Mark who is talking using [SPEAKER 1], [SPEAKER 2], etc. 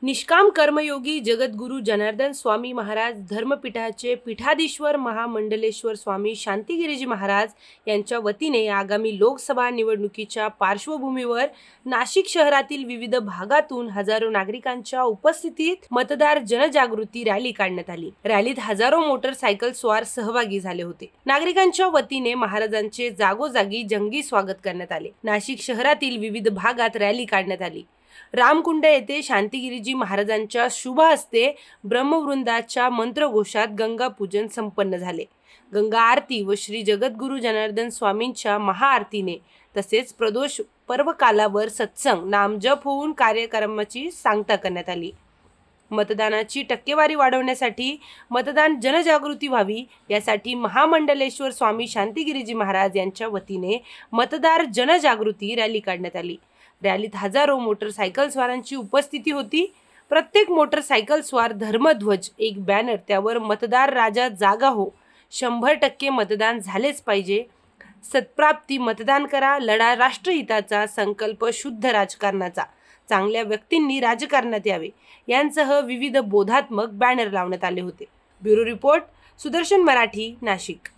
[SPEAKER 1] निष्काम कर्मयोगी जगद्गुरु जनार्दन स्वामी महाराज धर्मपीठाचे पीठाधीश्वर महामंडलेश्वर स्वामी शांतिगिरीजी महाराज यांच्या वतीने आगामी लोकसभा निवडणुकीच्या पार्श्वभूमीवर नाशिक शहरातील विविध भागातून हजारो नागरिकांच्या उपस्थितीत मतदार जनजागृती रॅली काढण्यात आली। रॅलीत हजारो मोटरसायकल स्वार सहभागी झाले होते। नागरिकांच्या वतीने महाराजांचे जागोजागी जंगी स्वागत करण्यात आले। नाशिक शहरातील विविध भागात रॅली काढण्यात आली। रामकुंड येथे शांतिगिरीजी महाराजांच्या शुभ हस्ते ब्रह्मवृंदाच्या मंत्रघोषात गंगा पूजन संपन्न झाले। गंगा आरती व श्री जगद्गुरु जनार्दन स्वामींच्या महाआरतीने तसेच प्रदोष पर्व कालावर सत्संग नामजप होऊन कार्यक्रमाची सांगता करण्यात आली। मतदानाची टक्केवारी वाढवण्यासाठी मतदान जनजागृती व्हावी यासाठी महामंडलेश्वर स्वामी शांतिगिरीजी महाराज यांच्या वतीने मतदार जनजागृती रॅली काढण्यात आली। रॅलीत हजारो मोटरसायकल स्वारांची उपस्थिती होती। प्रत्येक मोटरसायकल स्वार धर्मध्वज, एक बॅनर, त्यावर मतदार राजा जागा हो, 100% मतदान झालेच पाहिजे, सत्प्राप्ती, मतदान करा, लढा राष्ट्रहिताचा, संकल्प शुद्ध राजकारणाचा, चांगल्या व्यक्तींनी राजकारणात यावे यांसह विविध बोधात्मक बॅनर लावण्यात आले होते। Bureau report, Sudarshan Marathi, Nashik.